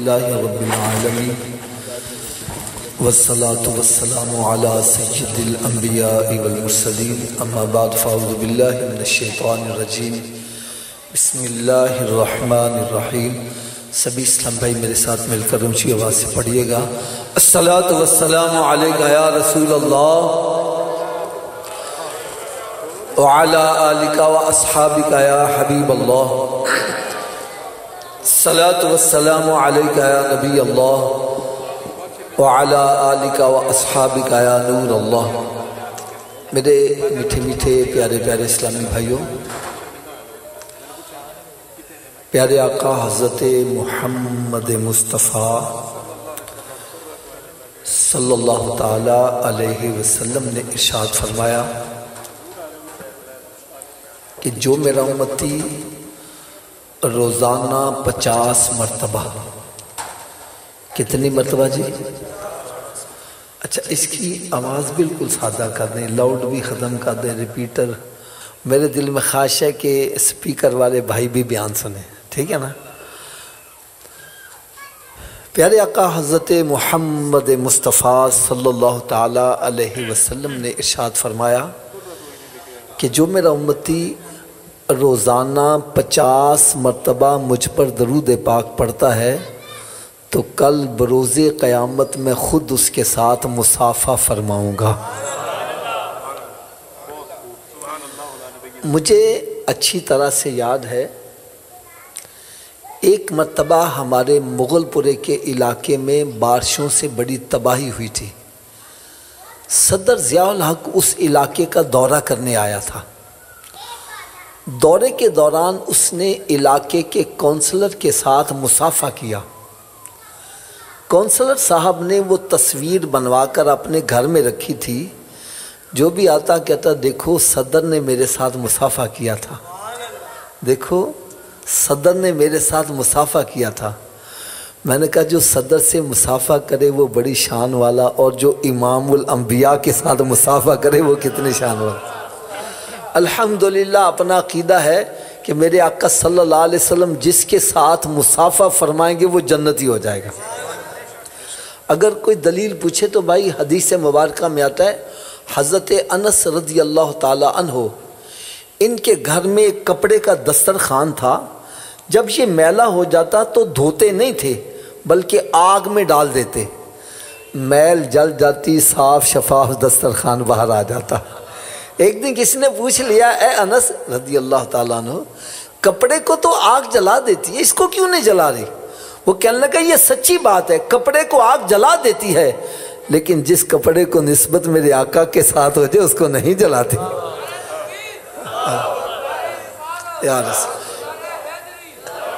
अल्हम्दुलिल्लाहि रब्बिल आलमीन वस्सलातु वस्सलामु अला सय्यिदिल अंबियाइ वल मुरसलीन अम्मा बाद फ़अऊज़ु बिल्लाहि मिनश शैतानिर रजीम बिस्मिल्लाहिर रहमानिर रहीम। सभी इस्लाम भाई मेरे साथ मिलकर ऊंची आवाज़ से पढ़िएगा। अस्सलातु वस्सलामु अलैका या रसूल अल्लाह व अला आलिका व अस्हाबिका या हबीब अल्लाह। अस्सलातु वस्सलामु अलैका या नबी अल्लाह व अला आलिका व अस्हाबिका या नूर अल्लाह। मेरे मीठे मीठे प्यारे प्यारे इस्लामी भाइयों, प्यारे आका हज़रत मुहम्मद मुस्तफ़ा सल्लल्लाहु ताला अलैहि वसल्लम ने इरशाद फरमाया कि जो मेरा उम्मती रोज़ाना 50 मरतबा, कितनी मरतबा जी? अच्छा, इसकी आवाज़ बिल्कुल सादा कर दें, लाउड भी ख़त्म कर दें, रिपीटर। मेरे दिल में ख्वाहिश है कि स्पीकर वाले भाई भी बयान सुने, ठीक है ना। प्यारे आका हज़रत मुहम्मद मुस्तफ़ा सल्लल्लाहु ताला अलैहि वसल्लम ने इरशाद फरमाया कि जो मेरा उम्मती रोज़ाना 50 मरतबा मुझ पर दरूद पाक पढ़ता है तो कल बरोज़े क़यामत में ख़ुद उसके साथ मुसाफ़ा फरमाऊँगा। मुझे अच्छी तरह से याद है, एक मरतबा हमारे मुग़लपुरे के इलाके में बारिशों से बड़ी तबाही हुई थी। सदर ज़ियाउल हक़ उस इलाके का दौरा करने आया था। दौरे के दौरान उसने इलाके के काउंसलर के साथ मुसाफ़ा किया। काउंसलर साहब ने वो तस्वीर बनवाकर अपने घर में रखी थी। जो भी आता कहता, देखो सदर ने मेरे साथ मुसाफ़ा किया था, देखो सदर ने मेरे साथ मुसाफ़ा किया था। मैंने कहा जो सदर से मुसाफ़ा करे वो बड़ी शान वाला, और जो इमामुल अंबिया के साथ मुसाफ़ा करे वो कितनी शान वाला। अल्हम्दुलिल्लाह अपना अक़ीदा है कि मेरे आका सल्लल्लाहु अलैहि वसल्लम जिसके साथ मुसाफ़ा फरमाएंगे वो जन्नती हो जाएगा। अगर कोई दलील पूछे तो भाई हदीस मुबारक में आता है, हज़रत अनस रज़ी अल्लाह ताला अन्हो, इनके घर में एक कपड़े का दस्तरखान था। जब ये मैला हो जाता तो धोते नहीं थे बल्कि आग में डाल देते, मैल जल जाती, साफ शफाफ दस्तरखान बाहर आ जाता। एक दिन किसी ने पूछ लिया, ए अनस रज़ी अल्लाह ताला अन्हु, कपड़े को तो आग जला देती है, इसको क्यों नहीं जला रही? वो कहने लगा ये सच्ची बात है, कपड़े को आग जला देती है, लेकिन जिस कपड़े को निस्बत मेरे आका के साथ हो जाए उसको नहीं जलाती। यार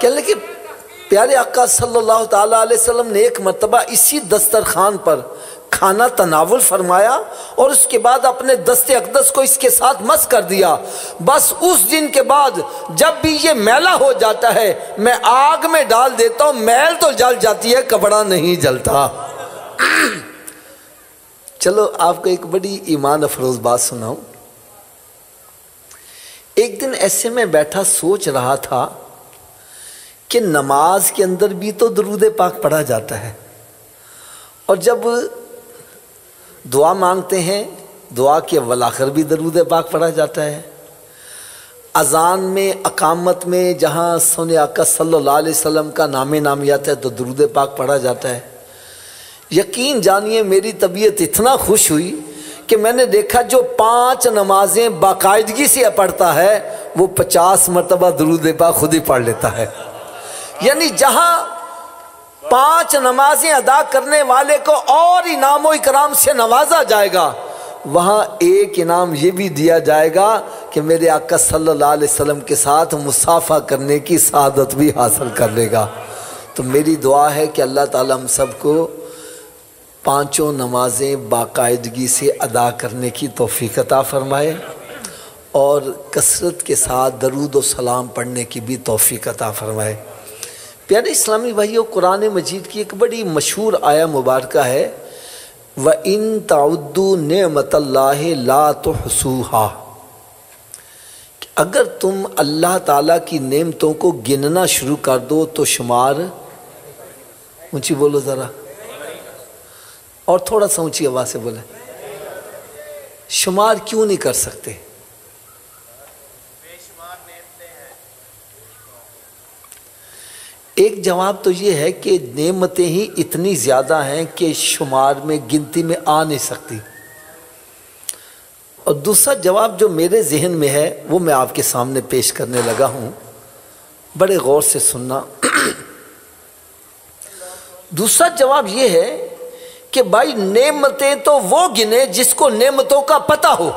कहने लगे प्यारे आका सल्लल्लाहु ताला अलैहि वसल्लम ने एक मरतबा इसी दस्तरखान पर खाना तनावुल फरमाया और उसके बाद अपने दस्ते अक़दस को इसके साथ मस कर दिया। बस उस दिन के बाद जब भी ये मैला हो जाता है मैं आग में डाल देता हूँ, मैल तो जल जाती है, कपड़ा नहीं जलता। चलो आपको एक बड़ी ईमान अफरोज बात सुनाऊं। एक दिन ऐसे में बैठा सोच रहा था कि नमाज के अंदर भी तो दरूद पाक पढ़ा जाता है, और जब दुआ मांगते हैं दुआ के अव्वल आखिर भी दरूद पाक पढ़ा जाता है। अज़ान में, अकामत में जहाँ सोने आका सल्लल्लाहु अलैहि वसल्लम का नाम आता है तो दरूद पाक पढ़ा जाता है। यकीन जानिए मेरी तबीयत इतना खुश हुई कि मैंने देखा जो 5 नमाजें बाकायदगी से पढ़ता है वो 50 मरतबा दरूद पाक खुद ही पढ़ लेता है। यानी जहाँ 5 नमाजें अदा करने वाले को और इनाम इकराम से नवाजा जाएगा, वहाँ एक इनाम ये भी दिया जाएगा कि मेरे आका सल्लल्लाहु अलैहि वसल्लम के साथ मुसाफ़ा करने की सआदत भी हासिल कर लेगा। तो मेरी दुआ है कि अल्लाह ताला हम सबको 5 नमाजें बाकायदगी से अदा करने की तौफीक अता फरमाए और कसरत के साथ दरूद व सलाम पढ़ने की भी तौफीक अता फरमाए। प्यारे इस्लामी भाइयों, कुरान मजीद की एक बड़ी मशहूर आया मुबारक है, व इन ताउद्दू नेमतल्लाहि ला तुहसूहा, अगर तुम अल्लाह ताला की नेमतों को गिनना शुरू कर दो तो शुमार ऊंची बोलो जरा, और थोड़ा सा ऊंची आवाज से बोले। शुमार क्यों नहीं कर सकते? एक जवाब तो ये है कि नेमतें ही इतनी ज्यादा हैं कि शुमार में, गिनती में आ नहीं सकती। और दूसरा जवाब जो मेरे जहन में है वो मैं आपके सामने पेश करने लगा हूं, बड़े गौर से सुनना। दूसरा जवाब ये है कि भाई नेमतें तो वो गिने जिसको नेमतों का पता हो।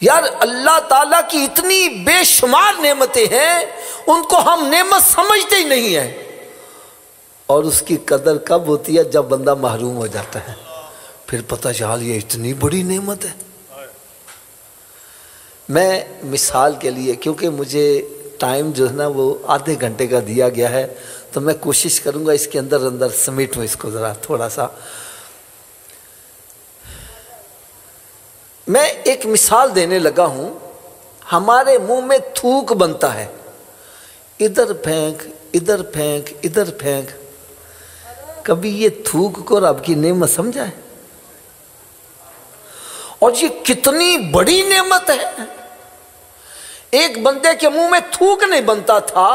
यार अल्लाह ताला की इतनी बेशुमार नेमतें हैं, उनको हम नेमत समझते ही नहीं है। और उसकी कदर कब होती है? जब बंदा महरूम हो जाता है, फिर पता चल ये इतनी बड़ी नेमत है। मैं मिसाल के लिए, क्योंकि मुझे टाइम जो है ना वो आधे घंटे का दिया गया है, तो मैं कोशिश करूंगा इसके अंदर अंदर समेटूं इसको ज़रा थोड़ा सा। मैं एक मिसाल देने लगा हूं। हमारे मुंह में थूक बनता है, इधर फेंक, इधर फेंक, इधर फेंक। कभी ये थूक को रब की नेमत समझा है? और ये कितनी बड़ी नेमत है। एक बंदे के मुंह में थूक नहीं बनता था,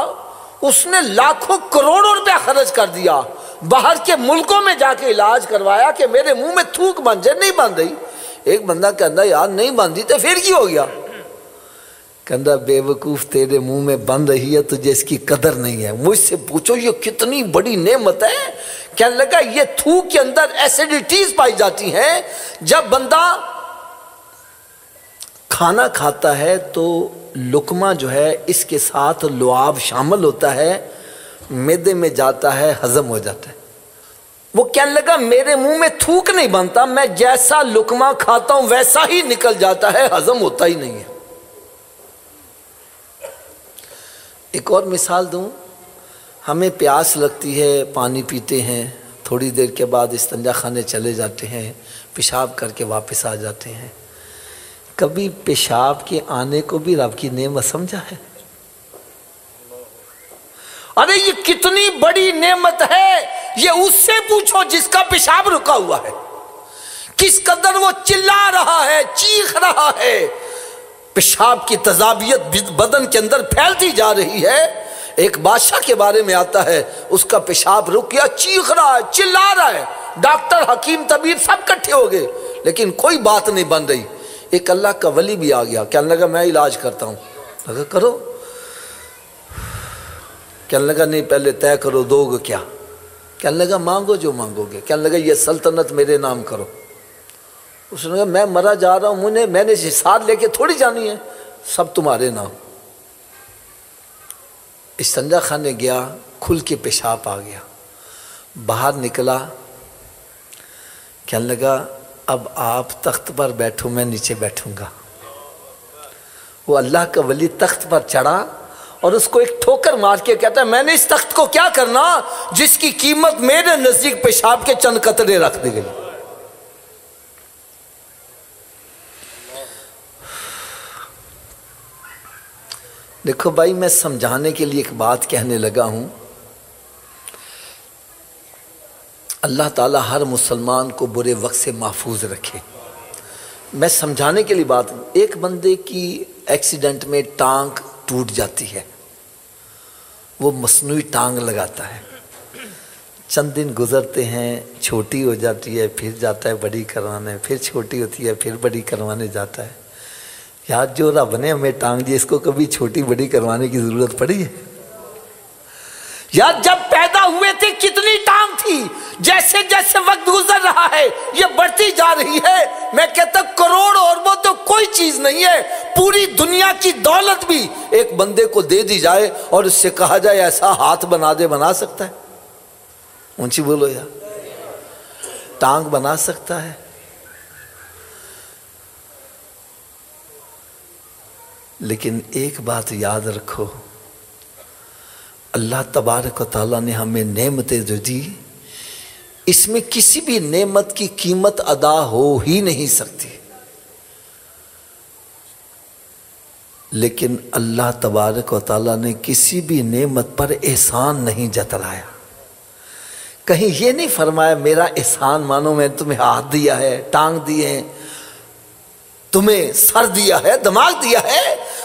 उसने लाखों करोड़ों रुपया खर्च कर दिया, बाहर के मुल्कों में जाके इलाज करवाया कि मेरे मुंह में थूक बन जाए। नहीं बन रही। एक बंदा कहता यार नहीं बंदी तो फिर क्या हो गया? कहता बेवकूफ तेरे मुंह में बन रही है, तुझे इसकी कदर नहीं है। मुझसे पूछो ये कितनी बड़ी नेमत है। कहने लगा ये थूक के अंदर एसिडिटीज पाई जाती हैं। जब बंदा खाना खाता है तो लुकमा जो है इसके साथ लुआब शामिल होता है, मैदे में जाता है, हजम हो जाता है। वो कहने लगा मेरे मुंह में थूक नहीं बनता, मैं जैसा लुकमा खाता हूं वैसा ही निकल जाता है, हजम होता ही नहीं है। एक और मिसाल दूं, हमें प्यास लगती है, पानी पीते हैं, थोड़ी देर के बाद इस्तंजा खाने चले जाते हैं, पेशाब करके वापस आ जाते हैं। कभी पेशाब के आने को भी रब की नेमत समझा है? अरे ये कितनी बड़ी नेमत है, ये उससे पूछो जिसका पेशाब रुका हुआ है। किस कदर वो चिल्ला रहा है, चीख रहा है, पेशाब की तजाबियत बदन के अंदर फैलती जा रही है। एक बादशाह के बारे में आता है, उसका पेशाब रुक गया, चीख रहा है, चिल्ला रहा है, डॉक्टर, हकीम, तबीब सब इकट्ठे हो गए, लेकिन कोई बात नहीं बन रही। एक अल्लाह का वली भी आ गया, कहने लगा मैं इलाज करता हूँ। लगा करो। कहने लगा नहीं पहले तय करो दोगे क्या? कहने लगा मांगो जो मांगोगे। कहने लगा ये सल्तनत मेरे नाम करो। उसने कहा मैं मरा जा रहा हूँ, मैंने साथ लेके थोड़ी जानी है, सब तुम्हारे नाम। इस्तंजा खाने गया, खुल के पेशाब आ गया, बाहर निकला, कहने लगा अब आप तख्त पर बैठो, मैं नीचे बैठूंगा। वो अल्लाह का वली तख्त पर चढ़ा और उसको एक ठोकर मार के कहता है मैंने इस तख्त को क्या करना जिसकी कीमत मेरे नजदीक पेशाब के चंद कतरे रख दी गई। देखो भाई, मैं समझाने के लिए एक बात कहने लगा हूं। अल्लाह ताला हर मुसलमान को बुरे वक्त से महफूज रखे। मैं समझाने के लिए बात, एक बंदे की एक्सीडेंट में टांग टूट जाती है, वो मसनूई टांग लगाता है, चंद दिन गुजरते हैं, छोटी हो जाती है, फिर जाता है बड़ी करवाने, फिर छोटी होती है, फिर बड़ी करवाने जाता है। यार जो रब ने हमें टांग दी, इसको कभी छोटी बड़ी करवाने की जरूरत पड़ी है? यार जब पैदा हुए थे कितनी टांग थी, जैसे जैसे वक्त गुजर रहा है ये बढ़ती जा रही है। मैं कहता करोड़ और वो तो कोई चीज नहीं है, पूरी दुनिया की दौलत भी एक बंदे को दे दी जाए और उससे कहा जाए ऐसा हाथ बना दे, बना सकता है? ऊंची बोलो यार, टांग बना सकता है? लेकिन एक बात याद रखो, अल्लाह तबारक व तआला ने हमें नेमतें जो दी, इसमें किसी भी नेमत की कीमत अदा हो ही नहीं सकती। लेकिन अल्लाह तबारक व तआला ने किसी भी नेमत पर एहसान नहीं जतलाया। कहीं ये नहीं फरमाया मेरा एहसान मानो, मैंने तुम्हें हाथ दिया है, टांग दिए हैं, तुम्हें सर दिया है, दिमाग दिया है,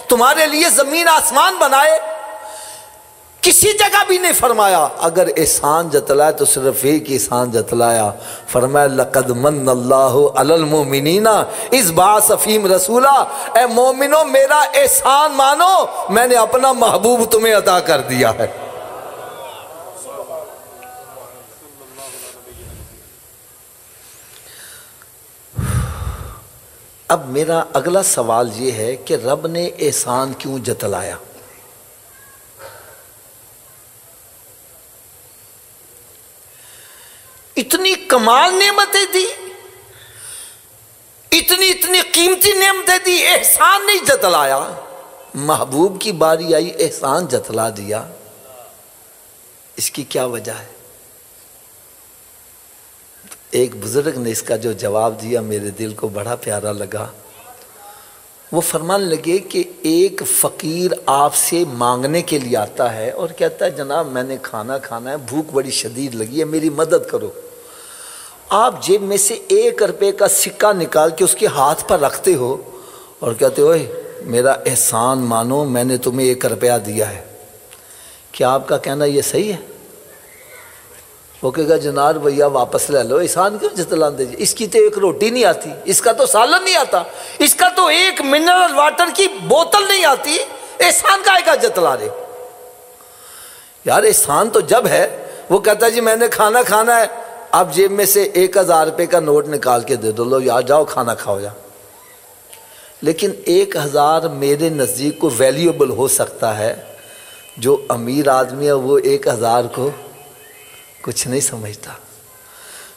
तुम्हारे लिए जमीन आसमान बनाए। किसी जगह भी नहीं फरमाया। अगर एहसान जतलाया तो सिर्फ एक एहसान जतलाया, फरमाया लक़द मन्नल्लाहु अलल मोमिनीना इस बास अफीम रसूला। ए मोमिनो मेरा एहसान मानो, मैंने अपना महबूब तुम्हें अता कर दिया है। अब मेरा अगला सवाल ये है कि रब ने एहसान क्यों जतलाया? इतनी कमाल नेमतें दी, इतनी इतनी कीमती नेमतें दी, एहसान नहीं जतलाया। महबूब की बारी आई, एहसान जतला दिया। इसकी क्या वजह है? एक बुजुर्ग ने इसका जो जवाब दिया मेरे दिल को बड़ा प्यारा लगा। वो फरमाने लगे कि एक फ़कीर आपसे मांगने के लिए आता है और कहता है जनाब मैंने खाना खाना है, भूख बड़ी शदीद लगी है, मेरी मदद करो। आप जेब में से 1 रुपये का सिक्का निकाल के उसके हाथ पर रखते हो और कहते हो ओए मेरा एहसान मानो, मैंने तुम्हें 1 रुपया दिया है। क्या आपका कहना ये सही है? वो कहेगा जनाब भैया वापस ले लो, एहसान क्यों जतला दीजिए? इसकी तो 1 रोटी नहीं आती, इसका तो सालन नहीं आता, इसका तो 1 मिनरल वाटर की बोतल नहीं आती, एहसान काहे का जतला रहे? यार एहसान तो जब है वो कहता है जी मैंने खाना खाना है, आप जेब में से 1000 रुपये का नोट निकाल के दे दो, लो यार जाओ खाना खाओ जा। लेकिन 1000 मेरे नज़दीक को वैल्यूएबल हो सकता है, जो अमीर आदमी है वो 1000 को कुछ नहीं समझता,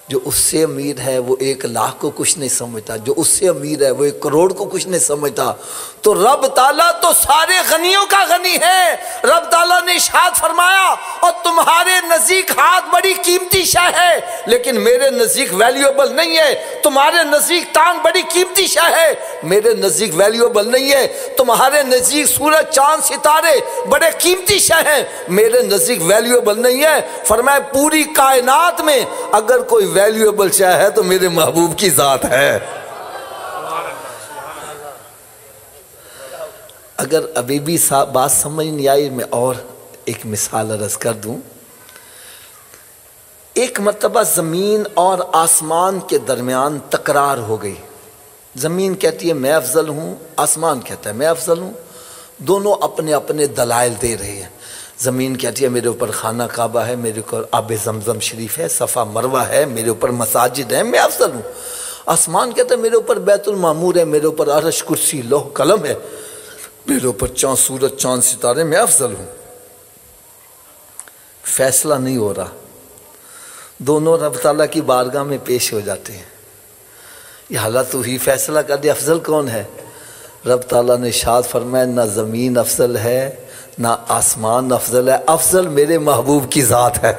जो उससे अमीर है वो 1 लाख को कुछ नहीं समझता, जो उससे अमीर है वो 1 करोड़ को कुछ नहीं समझता। तो रब ताला तो सारे गनियों का गनी है। रब ताला ने इरशाद फरमाया और तुम्हारे नज़दीक हाथ बड़ी कीमती शय है लेकिन मेरे नज़दीक वैल्यूएबल नहीं है। तुम्हारे नज़दीक टांग बड़ी कीमती शय है, मेरे नज़दीक वैल्यूएबल नहीं है। तुम्हारे नज़दीक सूरज चांद सितारे बड़े कीमती शय हैं, मेरे नज़दीक वैल्यूएबल नहीं है। फरमाया पूरी कायनात में अगर कोई वैल्यूएबल शय है तो मेरे महबूब की जात है। अगर अभी भी बात समझ नहीं आई, मैं और एक मिसाल अर्ज कर दूं। एक मर्तबा ज़मीन और आसमान के दरमियान तकरार हो गई। ज़मीन कहती है मैं अफजल हूँ, आसमान कहता है मैं अफजल हूँ। दोनों अपने अपने दलाइल दे रहे हैं। ज़मीन कहती है मेरे ऊपर खाना काबा है, मेरे ऊपर आब ज़मज़म शरीफ है, सफ़ा मरवा है, मेरे ऊपर मसाजिद है, मैं अफजल हूँ। आसमान कहता है मेरे ऊपर बैतुल मामूर है, मेरे ऊपर अर्श कुर्सी लौह कलम है, मेरे ऊपर चाँद सूरज चाँद सितारे, मैं अफजल हूँ। फैसला नहीं हो रहा, दोनों रब ताला की बारगाह में पेश हो जाते हैं। ये हालात तू ही फैसला कर दे अफजल कौन है। रब ताला ने इरशाद फरमाया ना ज़मीन अफजल है ना आसमान अफजल है, अफजल मेरे महबूब की ज़ात है।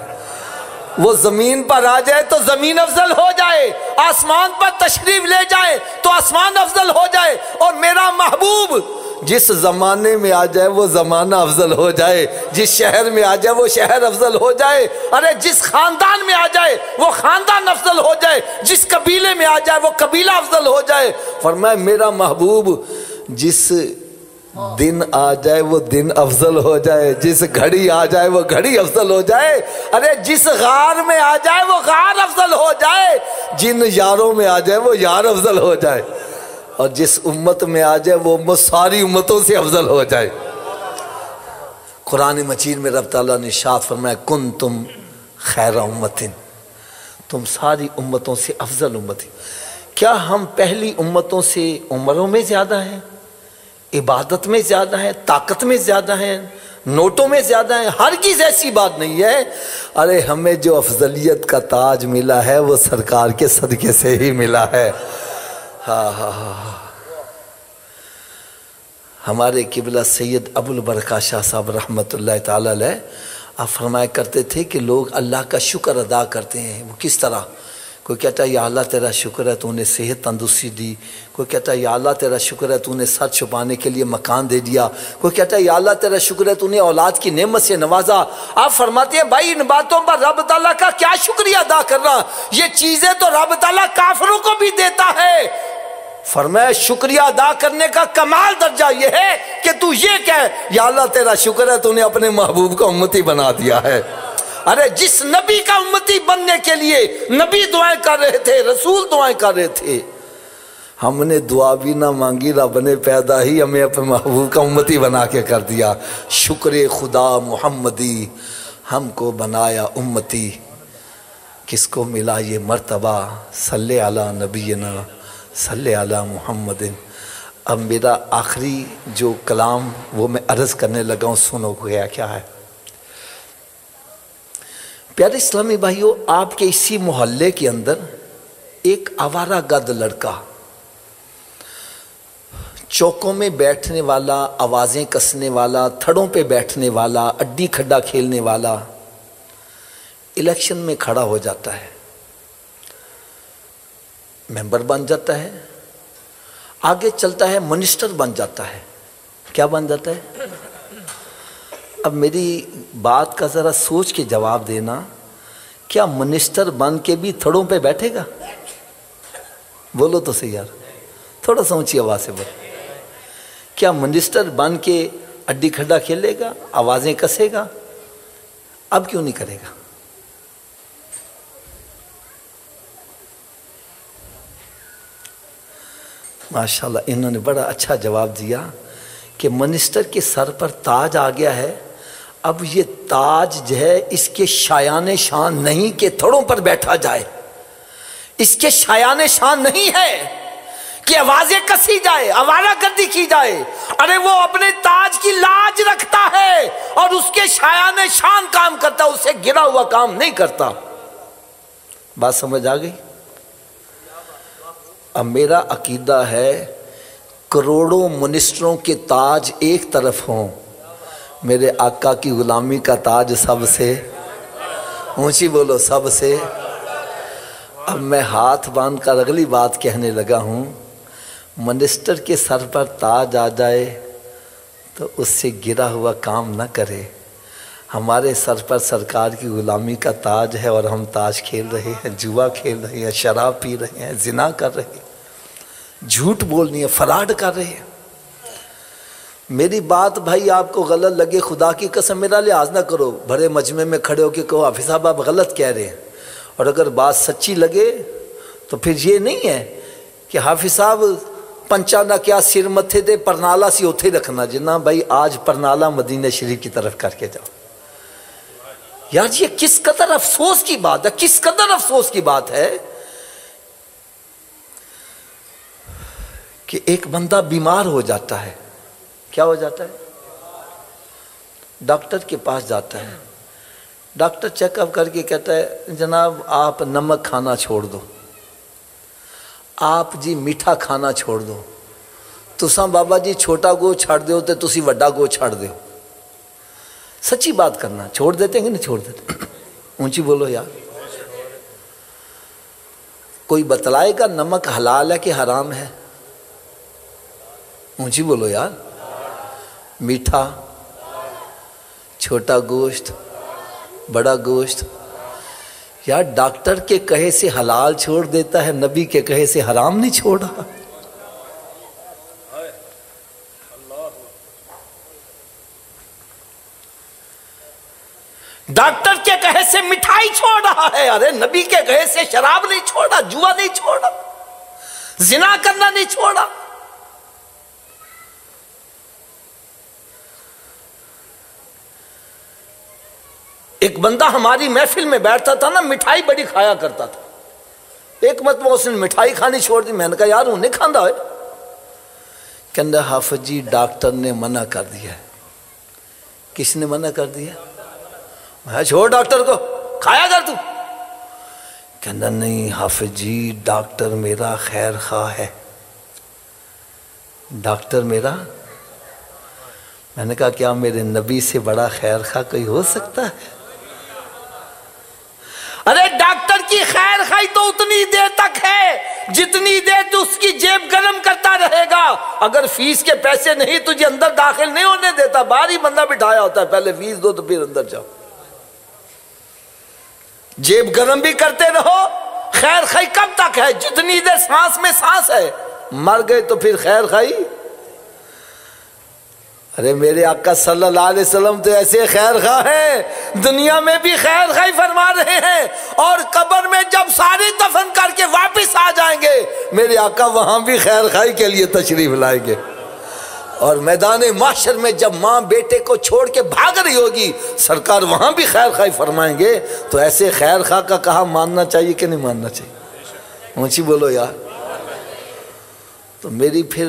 वो ज़मीन पर आ जाए तो ज़मीन अफजल हो जाए, आसमान पर तशरीफ ले जाए तो आसमान अफजल हो जाए, और मेरा महबूब जिस ज़माने में आ जाए वो ज़माना अफजल हो जाए, जिस शहर में आ जाए वो शहर अफजल हो जाए, अरे जिस ख़ानदान में आ जाए वो ख़ानदान अफजल हो जाए, जिस कबीले में आ जाए वो कबीला अफजल हो जाए। फरमाया मेरा महबूब जिस दिन आ जाए वो दिन अफजल हो जाए, जिस घड़ी आ जाए वो घड़ी अफजल हो जाए, अरे जिस गार में आ जाए वो गार अफजल हो जाए, जिन यारों में आ जाए वो यार अफजल हो जाए, और जिस उम्मत में आ जाए वो उम्मत सारी उम्मतों से अफजल हो जाए। कुरान मजीद में रब ताला ने इरशाद फरमाया कुन तुम खैर उम्मतिन, तुम सारी उम्मतों से अफजल उम्मत। क्या हम पहली उम्मतों से उम्रों में ज़्यादा हैं, इबादत में ज़्यादा है, ताकत में ज़्यादा है, नोटों में ज़्यादा है? हर चीज़ ऐसी बात नहीं है। अरे हमें जो अफजलियत का ताज मिला है वो सरकार के सदक़े से ही मिला है। हाँ हाँ हाँ, हमारे किबला सैयद अबुल बरका शाह साहब रहमतुल्लाह ताला अलैह आप फरमाया करते थे कि लोग अल्लाह का शुक्र अदा करते हैं। वो किस तरह कोई कहता है या अल्लाह तेरा शुक्र है तूने सेहत तंदुरुस्ती दी। कोई कहता है या अल्लाह तेरा शुक्र है तूने सर छुपाने के लिए मकान दे दिया। कोई कहता है या अल्लाह तेरा शुक्र है तूने औलाद की नेमत से नवाजा। आप फरमाते हैं भाई इन बातों पर रब ताला का क्या शुक्रिया अदा करना, ये चीजें तो रब ताला काफिरों को भी देता है। फरमाया शुक्रिया अदा करने का कमाल दर्जा यह है कि तू ये कह या अल्लाह तेरा शुक्र है तूने अपने महबूब को उम्मती बना दिया है। अरे जिस नबी का उम्मती बनने के लिए नबी दुआएं कर रहे थे, रसूल दुआएं कर रहे थे, हमने दुआ भी ना मांगी, रब ने पैदा ही हमें अपने महबूब का उम्मती बना के कर दिया। शुक्र खुदा मुहम्मदी हमको बनाया उम्मती, किसको मिला ये मर्तबा, सल्ले अला नबीना सल्ले अला मुहम्मदिन। अब मेरा आखिरी जो कलाम वो मैं अर्ज़ करने लगा हूँ, सुनो गया क्या है। प्यारे इस्लामी भाइयों, आपके इसी मोहल्ले के अंदर एक आवारा गद लड़का, चौकों में बैठने वाला, आवाज़ें कसने वाला, थड़ों पे बैठने वाला, अड्डी खड्डा खेलने वाला, इलेक्शन में खड़ा हो जाता है, मेंबर बन जाता है, आगे चलता है मिनिस्टर बन जाता है। क्या बन जाता है? अब मेरी बात का ज़रा सोच के जवाब देना, क्या मिनिस्टर बन के भी थड़ों पे बैठेगा? बोलो तो सही यार, थोड़ा सा ऊंची आवाज़ से बोलो। क्या मिनिस्टर बन के अड्डी खड्डा खेलेगा, आवाज़ें कसेगा? अब क्यों नहीं करेगा? माशाल्लाह, इन्होंने बड़ा अच्छा जवाब दिया कि मिनिस्टर के सर पर ताज आ गया है। अब ये ताज जो है इसके शायान शान नहीं कि थोड़ों पर बैठा जाए, इसके शायान शान नहीं है कि आवाजें कसी जाए, आवारागर्दी की जाए। अरे वो अपने ताज की लाज रखता है और उसके शायान शान काम करता, उससे गिरा हुआ काम नहीं करता। बात समझ आ गई? अब मेरा अकीदा है करोड़ों मिनिस्टरों के ताज एक तरफ हों, मेरे आका की गुलामी का ताज सबसे ऊंची, बोलो सबसे। अब मैं हाथ बांध कर अगली बात कहने लगा हूँ, मिनिस्टर के सर पर ताज आ जाए तो उससे गिरा हुआ काम न करे। हमारे सर पर सरकार की गुलामी का ताज है और हम ताज खेल रहे हैं, जुआ खेल रहे हैं, शराब पी रहे हैं, जिना कर रहे हैं, झूठ बोलनी है, फराड कर रहे हैं। मेरी बात भाई आपको गलत लगे, खुदा की कसम मेरा लिहाज ना करो, भरे मजमे में खड़े होकर कहो हाफिज साहब आप गलत कह रहे हैं। और अगर बात सच्ची लगे तो फिर ये नहीं है कि हाफिज साहब पंचा ना क्या सिर मथे दे परनाला सी उथे रखना, जिन्ना भाई आज परनाला मदीना शरीफ की तरफ करके जाओ। यार ये किस कदर अफसोस की बात है, किस कदर अफसोस की बात है कि एक बंदा बीमार हो जाता है। क्या हो जाता है? डॉक्टर के पास जाता है, डॉक्टर चेकअप करके कहता है जनाब आप नमक खाना छोड़ दो, आप जी मीठा खाना छोड़ दो, तुसा बाबा जी छोटा गो छड़ दो तो तुसी वड्डा गो छड़ दो। सच्ची बात करना, छोड़ देते हैं कि नहीं छोड़ देते? ऊंची बोलो यार। कोई बतलाएगा नमक हलाल है कि हराम है? ऊंची बोलो यार। मीठा, छोटा गोश्त, बड़ा गोश्त, यार डॉक्टर के कहे से हलाल छोड़ देता है, नबी के कहे से हराम नहीं छोड़ा। डॉक्टर के कहे से मिठाई छोड़ रहा है, अरे नबी के कहे से शराब नहीं छोड़ा, जुआ नहीं छोड़ा, जिना करना नहीं छोड़ा। एक बंदा हमारी महफिल में बैठता था ना, मिठाई बड़ी खाया करता था। एक मतलब उसने मिठाई खानी छोड़ दी। मैंने कहा यार उन्हें खांदा है? कहता हाफिज जी डॉक्टर ने मना कर दिया है। किसने मना कर दिया? मैं छोड़ डॉक्टर को, खाया कर तू। कहता नहीं हाफिज जी डॉक्टर मेरा खैर खा है, डॉक्टर मेरा। मैंने कहा क्या मेरे नबी से बड़ा खैर खा कोई हो सकता है? अरे डॉक्टर की खैर खाई तो उतनी देर तक है जितनी देर तू उसकी जेब गरम करता रहेगा। अगर फीस के पैसे नहीं तुझे अंदर दाखिल नहीं होने देता, बाहर ही बंदा बिठाया होता है, पहले फीस दो तो फिर अंदर जाओ। जेब गरम भी करते रहो। खैर खाई कब तक है? जितनी देर सांस में सांस है। मर गए तो फिर खैर खाई। अरे मेरे आका सल्लल्लाहु अलैहि वसल्लम तो ऐसे खैर खा है, दुनिया में भी खैर खाई फरमा रहे हैं, और कब्र में जब सारे दफन करके वापस आ जाएंगे मेरे आका वहां भी खैर खाई के लिए तशरीफ लाएंगे। और मैदान माशर में जब माँ बेटे को छोड़ के भाग रही होगी सरकार वहां भी खैर खाई फरमाएंगे। तो ऐसे खैर खा का कहा मानना चाहिए कि नहीं मानना चाहिए? ऊंची बोलो यार। तो मेरी फिर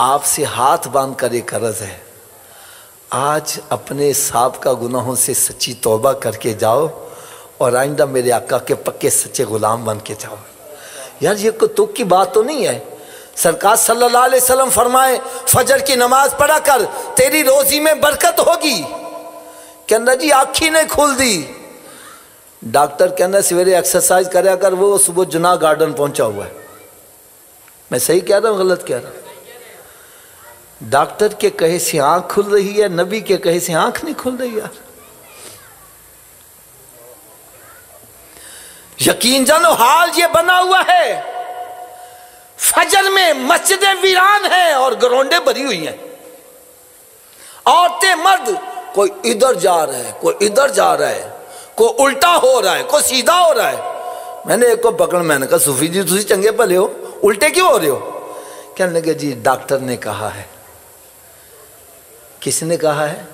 आपसे हाथ बांध कर एक अर्ज है, आज अपने साहब का गुनाहों से सच्ची तौबा करके जाओ और आइंदा मेरे आका के पक्के सच्चे गुलाम बन के जाओ। यार ये कोई तुक की बात तो नहीं है। सरकार सल्लल्लाहु अलैहि वसल्लम फरमाए फजर की नमाज पढ़ा कर तेरी रोजी में बरकत होगी। कहना जी आँखी नहीं खुल दी। डॉक्टर कहना सवेरे एक्सरसाइज करे कर, वो सुबह जुना गार्डन पहुंचा हुआ है। मैं सही कह रहा हूँ गलत कह रहा हूँ? डॉक्टर के कहे से आंख खुल रही है, नबी के कहे से आंख नहीं खुल रही यार। यकीन जानो हाल ये बना हुआ है, फजर में मस्जिदें वीरान हैं और ग्राउंडें भरी हुई हैं। औरतें मर्द कोई इधर जा रहा है, कोई इधर जा रहा है, कोई उल्टा हो रहा है, कोई सीधा हो रहा है। मैंने एक को पकड़, मैंने कहा सूफी जी तुम चंगे भले हो, उल्टे क्यों हो रहे हो? कहने लगे जी डॉक्टर ने कहा है। किसने कहा है?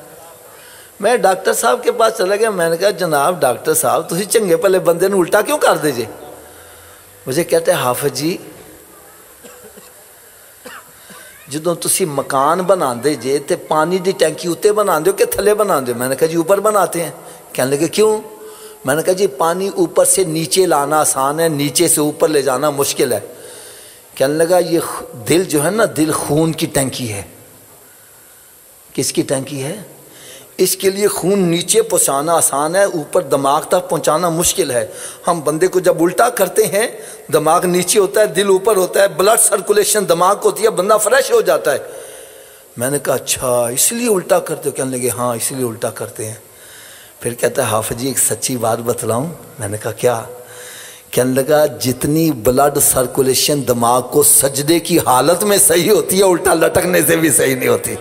मैं डॉक्टर साहब के पास चला गया। मैंने कहा जनाब डॉक्टर साहब तुम चंगे भले बंदे ने उल्टा क्यों कर दीजिए? मुझे कहते हैं हाफिज जी जो तुसी मकान बनाते जे तो पानी की टैंकी उत्ते बनाते हो कि थले बनाते हो? मैंने कहा जी ऊपर बनाते हैं। कहने लगे क्यों? मैंने कहा जी पानी ऊपर से नीचे लाना आसान है, नीचे से ऊपर ले जाना मुश्किल है। कहने लगा ये दिल जो है ना, दिल खून की टैंकी है। किसकी टैंकी है? इसके लिए खून नीचे पहुँचाना आसान है, ऊपर दिमाग तक पहुँचाना मुश्किल है। हम बंदे को जब उल्टा करते हैं दिमाग नीचे होता है, दिल ऊपर होता है, ब्लड सर्कुलेशन दिमाग को होती है, बंदा फ्रेश हो जाता है। मैंने कहा अच्छा इसलिए उल्टा करते हो? कहने लगे हाँ इसलिए उल्टा करते हैं। फिर कहता है हाफिज जी एक सच्ची बात बतलाऊं? मैंने कहा क्या? कहने लगा जितनी ब्लड सर्कुलेशन दिमाग को सजदे की हालत में सही होती है उल्टा लटकने से भी सही नहीं होती।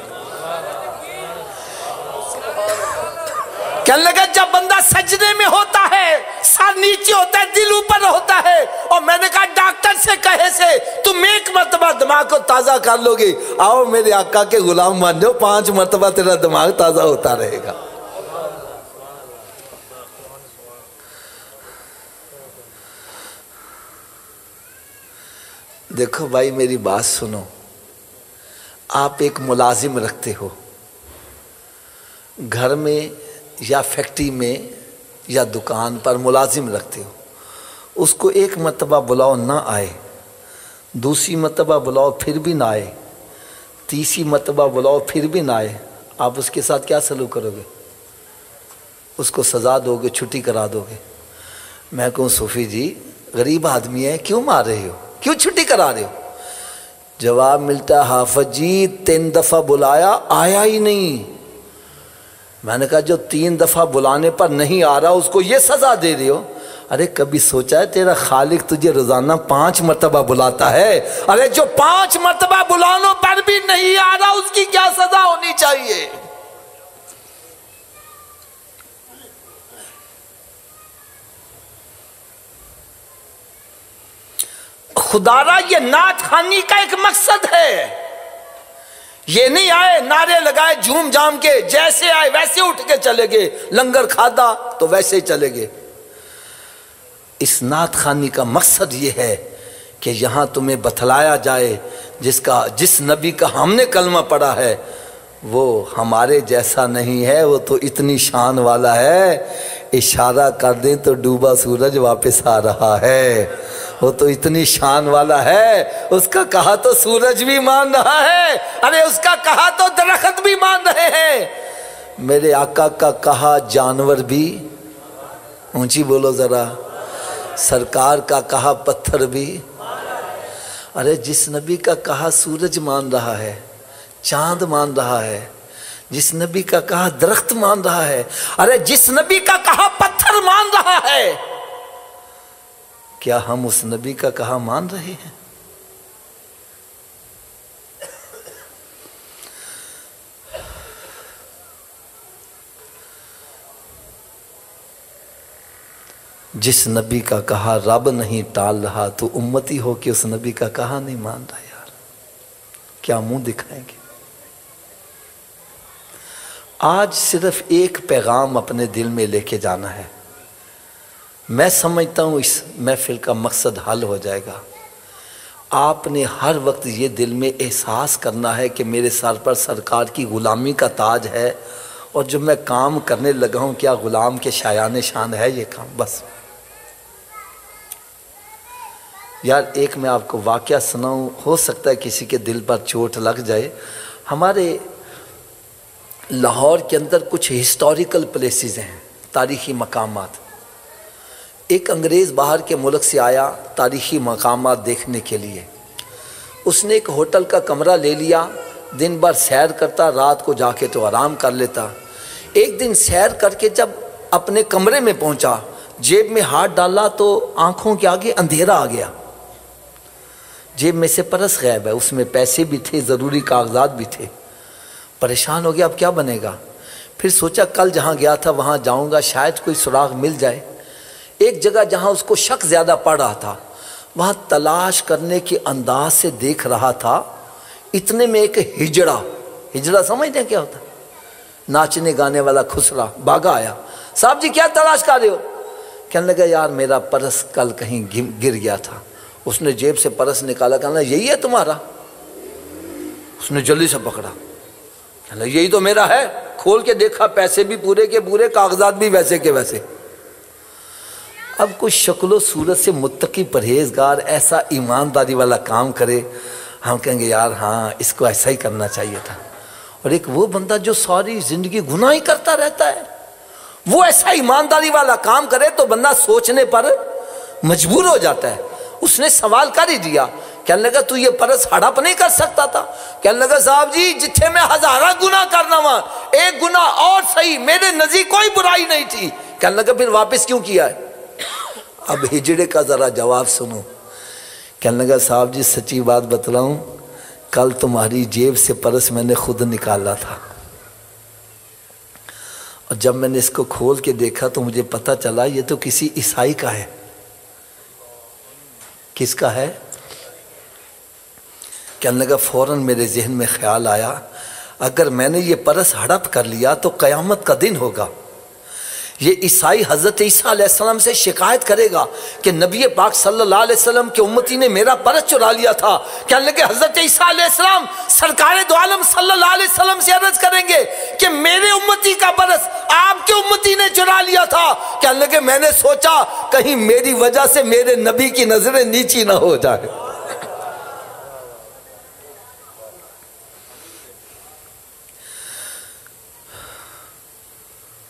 कहने लगा जब बंदा सजदे में होता है सर नीचे होता है, दिल ऊपर होता है। और मैंने कहा डॉक्टर से कहे से तुम एक मरतबा दिमाग को ताज़ा कर लोगे, आओ मेरे आका के गुलाम मान जाओ, 5 मरतबा तेरा दिमाग ताज़ा होता रहेगा। देखो भाई मेरी बात सुनो, आप एक मुलाजिम रखते हो घर में या फैक्ट्री में या दुकान पर मुलाजिम रखते हो, उसको एक मरतबा बुलाओ ना आए, दूसरी मरतबा बुलाओ फिर भी ना आए, तीसरी मरतबा बुलाओ फिर भी ना आए, आप उसके साथ क्या सलूक करोगे? उसको सज़ा दोगे, छुट्टी करा दोगे? मैं कहूँ सूफी जी गरीब आदमी है क्यों मार रहे हो, क्यों छुट्टी करा रहे हो? जवाब मिलता हाफिज जी 3 दफ़ा बुलाया आया ही नहीं। मैंने कहा जो 3 दफ़ा बुलाने पर नहीं आ रहा उसको ये सज़ा दे रहे हो? अरे कभी सोचा है तेरा खालिक तुझे रोज़ाना 5 मरतबा बुलाता है? अरे जो 5 मरतबा बुलाने पर भी नहीं आ रहा उसकी क्या सज़ा होनी चाहिए? खुदारा ये नात खानी का एक मकसद है। ये नहीं आए नारे लगाए झूम झाम के, जैसे आए वैसे उठ के चले गए, लंगर खादा तो वैसे ही चले गए। इस नात खानी का मकसद ये है कि यहाँ तुम्हें बतलाया जाए जिस नबी का हमने कलमा पढ़ा है वो हमारे जैसा नहीं है, वो तो इतनी शान वाला है, इशारा कर दें तो डूबा सूरज वापस आ रहा है। वो तो इतनी शान वाला है, उसका कहा तो सूरज भी मान रहा है, अरे उसका कहा तो दरख्त भी मान रहे हैं। मेरे आका का कहा जानवर भी, ऊंची बोलो जरा, सरकार का कहा पत्थर भी, अरे जिस नबी का कहा सूरज मान रहा है, चांद मान रहा है, जिस नबी का कहा दरख्त मान रहा है, अरे जिस नबी का कहा पत्थर मान रहा है, क्या हम उस नबी का कहा मान रहे हैं? जिस नबी का कहा रब नहीं टाल रहा तो उम्मती हो कि उस नबी का कहा नहीं मान रहा यार, क्या मुंह दिखाएंगे? आज सिर्फ एक पैगाम अपने दिल में लेके जाना है। मैं समझता हूँ इस महफिल का मकसद हल हो जाएगा। आपने हर वक्त ये दिल में एहसास करना है कि मेरे सर पर सरकार की ग़ुलामी का ताज है और जो मैं काम करने लगा हूँ क्या ग़ुलाम के शायान शान है ये काम। बस यार एक मैं आपको वाक़या सुनाऊँ, हो सकता है किसी के दिल पर चोट लग जाए। हमारे लाहौर के अंदर कुछ हिस्टोरिकल प्लेसेस हैं, तारीख़ी मकामात। एक अंग्रेज़ बाहर के मुल्क से आया तारीख़ी मकामात देखने के लिए। उसने एक होटल का कमरा ले लिया, दिन भर सैर करता, रात को जाके तो आराम कर लेता। एक दिन सैर करके जब अपने कमरे में पहुंचा, जेब में हाथ डाला तो आंखों के आगे अंधेरा आ गया। जेब में से पर्स गायब है, उसमें पैसे भी थे, ज़रूरी कागजात भी थे। परेशान हो गया, अब क्या बनेगा। फिर सोचा कल जहाँ गया था वहाँ जाऊँगा, शायद कोई सुराग मिल जाए। एक जगह जहाँ उसको शक ज़्यादा पड़ रहा था वहाँ तलाश करने के अंदाज से देख रहा था। इतने में एक हिजड़ा समझते हैं क्या होता, नाचने गाने वाला खुसरा भागा आया। साहब जी क्या तलाश कर रहे हो? कहने लगा यार मेरा पर्स कल कहीं गिर गया था। उसने जेब से पर्स निकाला, कहना यही है तुम्हारा? उसने जल्दी से पकड़ा, कहना यही तो मेरा है। खोल के देखा, पैसे भी पूरे के पूरे, कागजात भी वैसे के वैसे। अब कुछ शक्लो सूरत से मुत्तकी परहेजगार ऐसा ईमानदारी वाला काम करे, हम कहेंगे यार हाँ इसको ऐसा ही करना चाहिए था। और एक वो बंदा जो सारी ज़िंदगी गुनाह ही करता रहता है, वो ऐसा ईमानदारी वाला काम करे तो बंदा सोचने पर मजबूर हो जाता है। उसने सवाल कर ही दिया, कहने लगा तू ये पर्स हड़प नहीं कर सकता था? कहने लगा साहब जी जिथे मैं हज़ारा गुनाह करना वहाँ एक गुनाह और सही, मेरे नज़दीक कोई बुराई नहीं थी। कहने लगा फिर वापस क्यों किया है? अब हिजड़े का ज़रा जवाब सुनो। कहने लगा साहब जी सच्ची बात बतलाऊं, कल तुम्हारी जेब से पर्स मैंने खुद निकाला था और जब मैंने इसको खोल के देखा तो मुझे पता चला ये तो किसी ईसाई का है। किसका है? कहने लगा फ़ौरन मेरे जहन में ख्याल आया अगर मैंने ये पर्स हड़प कर लिया तो क़यामत का दिन होगा। ये ईसाई हज़रत ईसा अलैहिस्सलाम से शिकायत करेगा कि नबी पाक सल्लल्लाहु अलैहि वसल्लम के उम्मती ने मेरा पर्स चुरा लिया था। कहने लगे हज़रत ईसा अलैहिस्सलाम सरकार दो आलम सल्लल्लाहु अलैहि वसल्लम से अर्ज़ करेंगे कि मेरे उम्मती का पर्स आपके उम्मती ने चुरा लिया था। कहने लगे मैंने सोचा कहीं मेरी वजह से मेरे नबी की नजरें नीची ना हो जाए।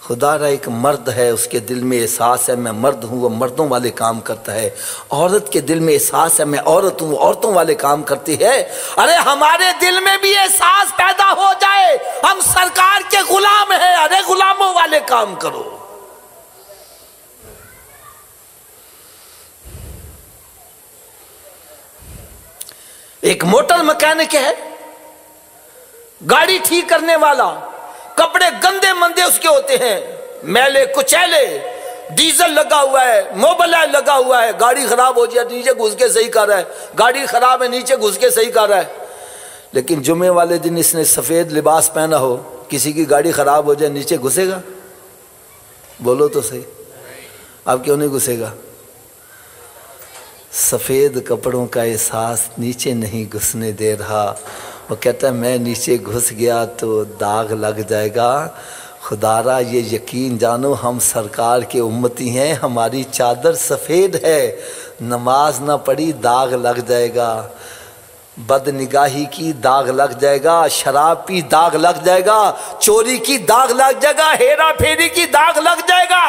खुदारा एक मर्द है, उसके दिल में एहसास है मैं मर्द हूँ, वो मर्दों वाले काम करता है। औरत के दिल में एहसास है मैं औरत हूँ, औरतों वाले काम करती है। अरे हमारे दिल में भी एहसास पैदा हो जाए हम सरकार के गुलाम हैं, अरे गुलामों वाले काम करो। एक मोटर मैकेनिक है, गाड़ी ठीक करने वाला, कपड़े गंदे मंदे उसके होते हैं, मैले कुचैले, डीजल लगा हुआ है, मोबिलाइल लगा हुआ है, गाड़ी खराब हो जाए नीचे घुस के सही कर रहा है, गाड़ी खराब है नीचे घुस के सही कर रहा है। लेकिन जुमे वाले दिन इसने सफ़ेद लिबास पहना हो, किसी की गाड़ी खराब हो जाए नीचे घुसेगा? बोलो तो सही, अब क्यों नहीं घुसेगा? सफ़ेद कपड़ों का एहसास नीचे नहीं घुसने दे रहा। वो कहता है मैं नीचे घुस गया तो दाग लग जाएगा। खुदारा ये यकीन जानो हम सरकार के उम्मती हैं, हमारी चादर सफ़ेद है, नमाज ना पढ़ी दाग लग जाएगा। बदनिगाही की दाग लग जाएगा, शराब की दाग लग जाएगा, चोरी की दाग लग जाएगा, हेरा फेरी की दाग लग जाएगा।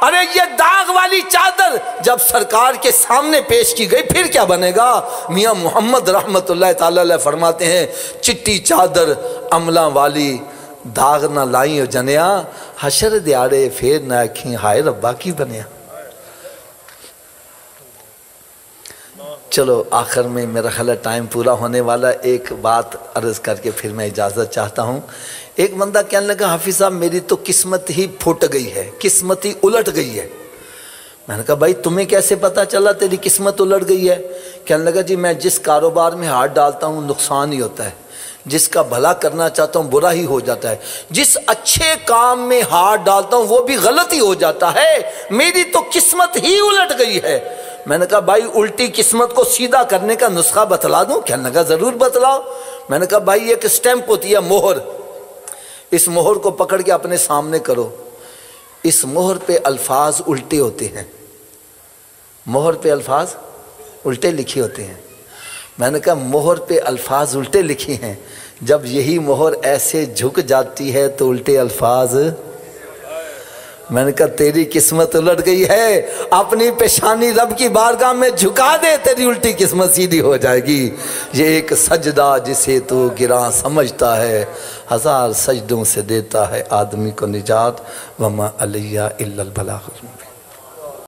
अरे ये दाग वाली चादर जब सरकार के सामने पेश की गई फिर क्या बनेगा? मियां मोहम्मद रहमतुल्लाह ताला अलैह फरमाते हैं, चिट्टी चादर अमला वाली दाग ना लाई हो जनिया, हशर दिहाड़े फिर ना आखी हाय रब्बा की बनिया। चलो आखिर में मेरा ख्याल है टाइम पूरा होने वाला, एक बात अर्ज़ करके फिर मैं इजाज़त चाहता हूँ। एक बंदा कहने लगा हाफिज़ साहब मेरी तो किस्मत ही फूट गई है, किस्मत ही उलट गई है। मैंने कहा भाई तुम्हें कैसे पता चला तेरी किस्मत उलट गई है? कहने लगा जी मैं जिस कारोबार में हाथ डालता हूँ नुकसान ही होता है, जिसका भला करना चाहता हूँ बुरा ही हो जाता है, जिस अच्छे काम में हाथ डालता हूँ वो भी गलत ही हो जाता है, मेरी तो किस्मत ही उलट गई है। मैंने कहा भाई उल्टी किस्मत को सीधा करने का नुस्खा बतला दूं? कहने लगा ज़रूर बतलाओ। मैंने कहा भाई एक स्टैंप होती है मोहर, इस मोहर को पकड़ के अपने सामने करो, इस मोहर पे अल्फाज उल्टे होते हैं, मोहर पे अल्फाज उल्टे लिखे होते हैं। मैंने कहा मोहर पे अल्फाज उल्टे लिखे हैं, जब यही मोहर ऐसे झुक जाती है तो उल्टे अल्फाज। मैंने कहा तेरी किस्मत उलट गई है, अपनी पेशानी रब की बारगाह में झुका दे, तेरी उल्टी किस्मत सीधी हो जाएगी। ये एक सजदा जिसे तू गिरा समझता है, हजार सजदों से देता है आदमी को निजात, वमा अलैया इल्लल बलागुल मुबीन।